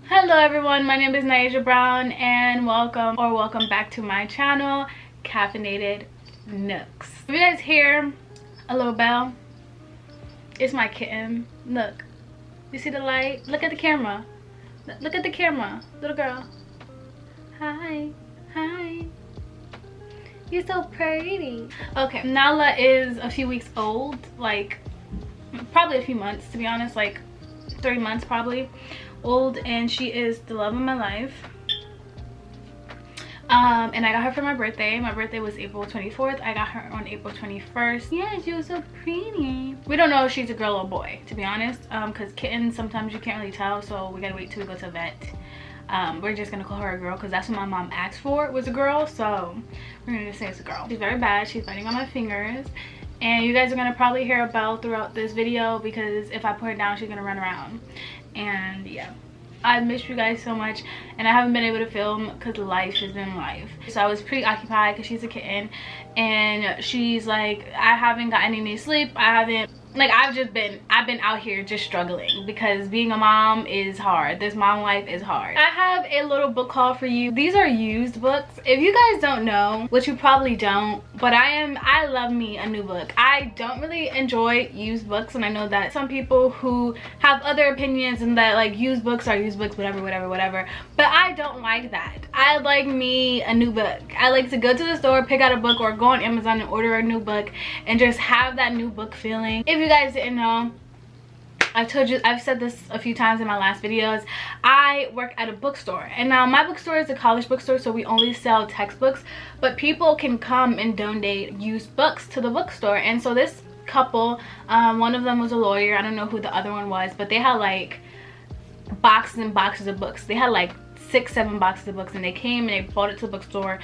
Hello everyone, my name is Naija Brown and welcome back to my channel, Caffeinated Nooks. If you guys hear a little bell, it's my kitten. Look, you see the light? Look at the camera. Look at the camera, little girl. Hi, hi. You're so pretty. Okay, Nala is a few weeks old, like probably a few months to be honest, like 3 months probably old, and she is the love of my life. And I got her for my birthday. My birthday was April 24th. I got her on April 21st. Yeah, she was so pretty. We don't know if she's a girl or boy, to be honest, because kittens sometimes you can't really tell, so we gotta wait till we go to a vet. We're just gonna call her a girl because that's what my mom asked for, was a girl, so we're gonna just say it's a girl. She's very bad. She's biting on my fingers, and you guys are gonna probably hear a bell throughout this video because if I put her down she's gonna run around. And yeah, I missed you guys so much, and I haven't been able to film because life has been life. So I was pretty occupied because she's a kitten, and she's like, I haven't gotten any sleep. I've been out here just struggling because being a mom is hard. This mom life is hard. I have a little book haul for you. These are used books. If you guys don't know, which you probably don't, but I love me a new book. I don't really enjoy used books, and I know that some people who have other opinions and that like used books are used books, whatever, but I don't like that. I like me a new book. I like to go to the store, pick out a book, or go on Amazon and order a new book and just have that new book feeling. If you guys didn't know, I've said this a few times in my last videos, I work at a bookstore, and now my bookstore is a college bookstore, so we only sell textbooks, but people can come and donate used books to the bookstore. And so this couple, one of them was a lawyer, I don't know who the other one was, but they had like boxes and boxes of books. They had like 6-7 boxes of books, and they came and they brought it to the bookstore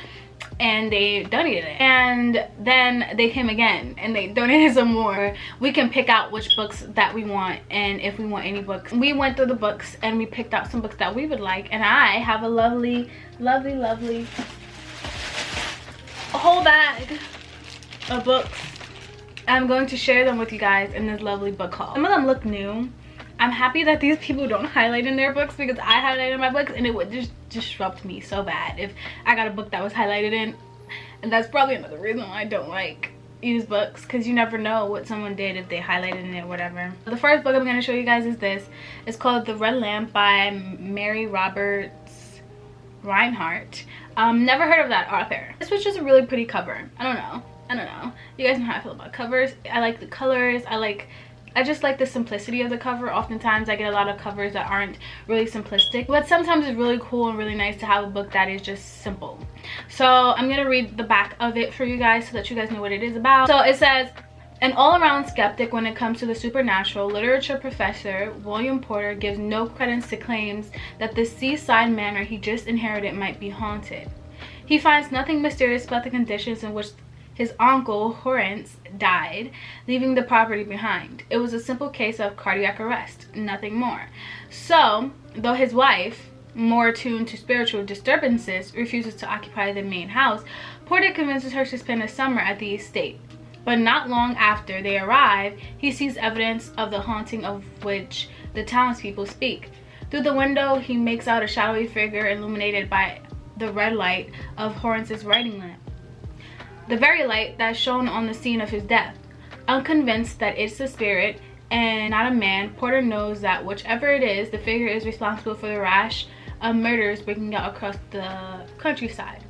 and they donated it, and then they came again and they donated some more. We can pick out which books that we want, and if we want any books. We went through the books and we picked out some books that we would like, and I have a lovely whole bag of books. I'm going to share them with you guys in this lovely book haul. Some of them look new. I'm happy that these people don't highlight in their books because I highlighted my books and it would just disrupt me so bad if I got a book that was highlighted in. And that's probably another reason why I don't like used books, because you never know what someone did if they highlighted in it or whatever. The first book I'm going to show you guys is this. It's called The Red Lamp by Mary Roberts Reinhardt. Never heard of that author. This was just a really pretty cover. I don't know. You guys know how I feel about covers. I like the colors. I just like the simplicity of the cover. Oftentimes I get a lot of covers that aren't really simplistic, but sometimes it's really cool and really nice to have a book that is just simple. So I'm gonna read the back of it for you guys so that you guys know what it is about. So it says, an all-around skeptic when it comes to the supernatural, literature professor William Porter gives no credence to claims that the seaside manor he just inherited might be haunted. He finds nothing mysterious about the conditions in which his uncle Horace died, leaving the property behind. It was a simple case of cardiac arrest, nothing more. So, though his wife, more attuned to spiritual disturbances, refuses to occupy the main house, Porter convinces her to spend a summer at the estate. But not long after they arrive, he sees evidence of the haunting of which the townspeople speak. Through the window, he makes out a shadowy figure illuminated by the red light of Horace's writing lamp, the very light that shone on the scene of his death. Unconvinced that it's a spirit and not a man, Porter knows that whichever it is, the figure is responsible for the rash of murders breaking out across the countryside.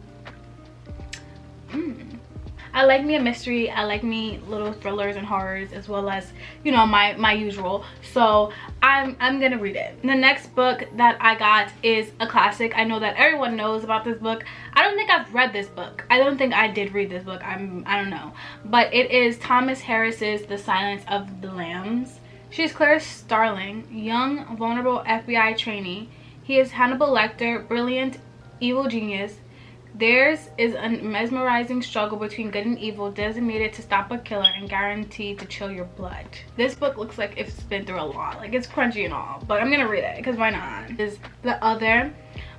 I like me a mystery. I like me little thrillers and horrors, as well as, you know, my usual. So I'm gonna read it. The next book that I got is a classic. I know that everyone knows about this book. I don't think I've read this book. I don't think I did read this book. I don't know. But it is Thomas Harris's The Silence of the Lambs. She's Claire Starling, young, vulnerable FBI trainee. He is Hannibal Lecter, brilliant, evil genius. Theirs is a mesmerizing struggle between good and evil, designated to stop a killer and guaranteed to chill your blood. This book looks like it's been through a lot. Like, it's crunchy and all, but I'm gonna read it because why not? This is The Other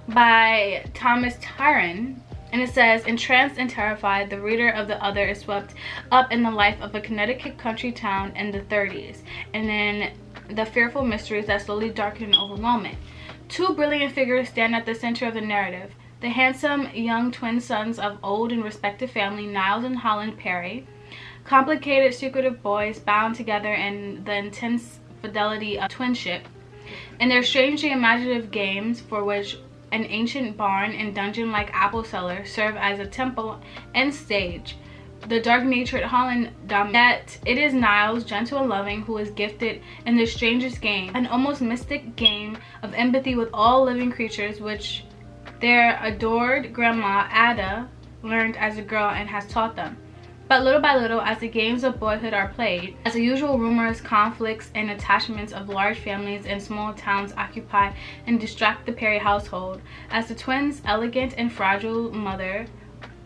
by Thomas Tyron, and it says, entranced and terrified, the reader of The Other is swept up in the life of a Connecticut country town in the 30s, and then the fearful mysteries that slowly darken and overwhelm it. Two brilliant figures stand at the center of the narrative. The handsome young twin sons of old and respected family, Niles and Holland Perry. Complicated, secretive boys bound together in the intense fidelity of twinship. In their strangely imaginative games, for which an ancient barn and dungeon-like apple cellar serve as a temple and stage, the dark-natured Holland dominates. Yet it is Niles, gentle and loving, who is gifted in the strangest game, an almost mystic game of empathy with all living creatures, which their adored grandma Ada learned as a girl and has taught them. But little by little, as the games of boyhood are played, as the usual rumors, conflicts, and attachments of large families and small towns occupy and distract the Perry household, as the twins' elegant and fragile mother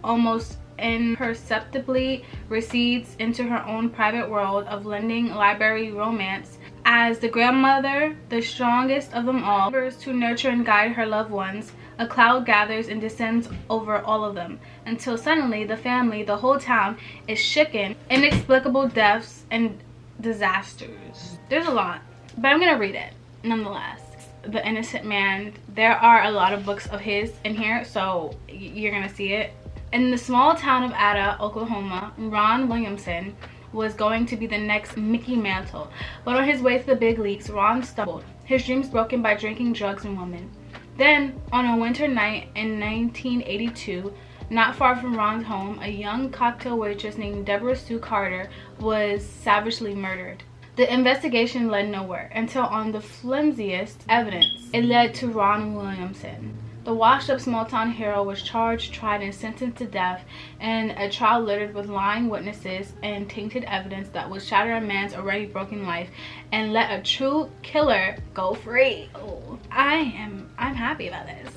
almost imperceptibly recedes into her own private world of lending library romance, as the grandmother, the strongest of them all, endeavors to nurture and guide her loved ones, a cloud gathers and descends over all of them, until suddenly the family, the whole town, is shaken. Inexplicable deaths and disasters. There's a lot, but I'm gonna read it nonetheless. The Innocent Man. There are a lot of books of his in here, so you're gonna see it. In the small town of Ada, Oklahoma, Ron Williamson was going to be the next Mickey Mantle, but on his way to the big leagues, Ron stumbled, his dreams broken by drinking, drugs, and women. Then, on a winter night in 1982, not far from Ron's home, a young cocktail waitress named Deborah Sue Carter was savagely murdered. The investigation led nowhere until, on the flimsiest evidence, it led to Ron Williamson. The washed-up small-town hero was charged, tried, and sentenced to death in a trial littered with lying witnesses and tainted evidence that would shatter a man's already broken life and let a true killer go free. Oh, I'm happy about this.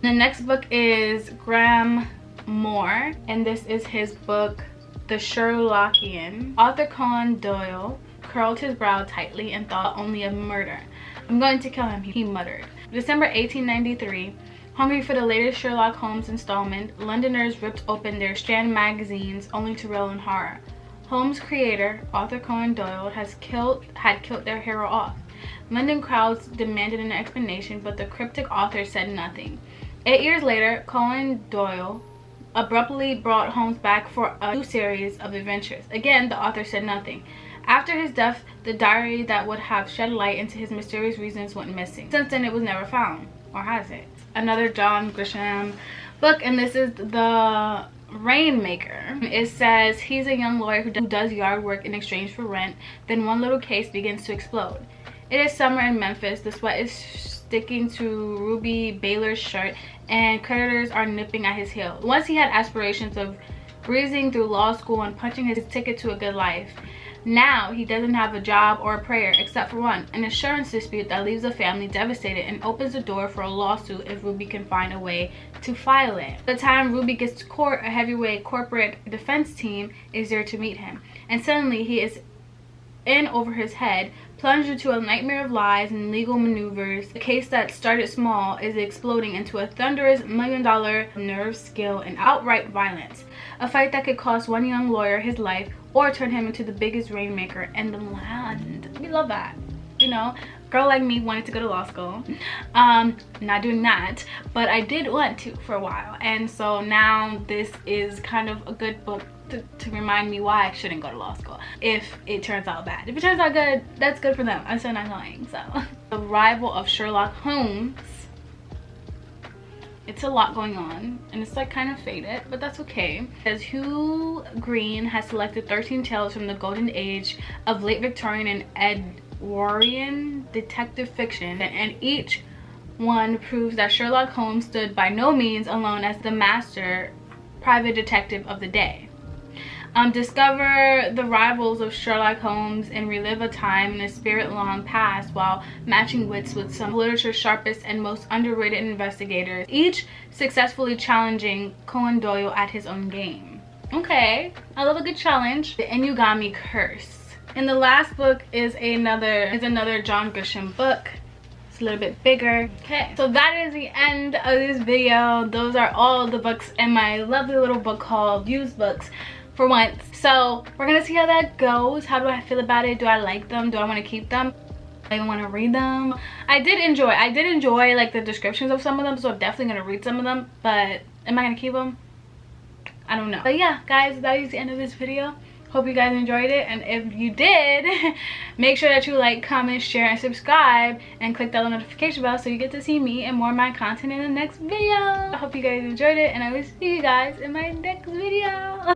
The next book is Graham Moore, and this is his book, The Sherlockian. Author Conan Doyle curled his brow tightly and thought only of murder. "I'm going to kill him," he muttered. December 1893. Hungry for the latest Sherlock Holmes installment, Londoners ripped open their Strand magazines only to reel in horror. Holmes' creator, Arthur Conan Doyle, had killed their hero off. London crowds demanded an explanation, but the cryptic author said nothing. 8 years later, Conan Doyle abruptly brought Holmes back for a new series of adventures. Again, the author said nothing. After his death, the diary that would have shed light into his mysterious reasons went missing. Since then, it was never found. Or has it? Another John Grisham book, and this is The Rainmaker. It says he's a young lawyer who does yard work in exchange for rent. Then one little case begins to explode. It is summer in Memphis. The sweat is sticking to Ruby Baylor's shirt, and creditors are nipping at his heels. Once he had aspirations of breezing through law school and punching his ticket to a good life. Now he doesn't have a job or a prayer, except for one, an insurance dispute that leaves the family devastated and opens the door for a lawsuit if Ruby can find a way to file it. By the time Ruby gets to court, a heavyweight corporate defense team is there to meet him, and suddenly he is in over his head, plunged into a nightmare of lies and legal maneuvers. The case that started small is exploding into a thunderous $1 million nerve, skill, and outright violence. A fight that could cost one young lawyer his life or turn him into the biggest rainmaker in the land. We love that. You know, girl like me wanted to go to law school. Not doing that, but I did want to for a while. And so now this is kind of a good book to remind me why I shouldn't go to law school if it turns out bad. If it turns out good, that's good for them. I'm still not lying. So the rival of Sherlock Holmes. It's a lot going on and it's like kind of faded, but that's okay. As Hugh Green has selected 13 tales from the golden age of late Victorian and Edwardian detective fiction, and each one proves that Sherlock Holmes stood by no means alone as the master private detective of the day. Discover the rivals of Sherlock Holmes and relive a time in a spirit long past while matching wits with some of literature's sharpest and most underrated investigators, each successfully challenging Conan Doyle at his own game. Okay, I love a good challenge. The Inugami Curse. And the last book is another John Grisham book. It's a little bit bigger. Okay, so that is the end of this video. Those are all the books in my lovely little book called Used Books for once. So we're gonna see how that goes. How do I feel about it? Do I like them? Do I want to keep them? I even want to read them. I did enjoy like the descriptions of some of them, so I'm definitely gonna read some of them, but am I gonna keep them? I don't know. But yeah, guys, that is the end of this video. Hope you guys enjoyed it, and if you did, make sure that you like, comment, share, and subscribe, and click that little notification bell so you get to see me and more of my content in the next video. I hope you guys enjoyed it, and I will see you guys in my next video.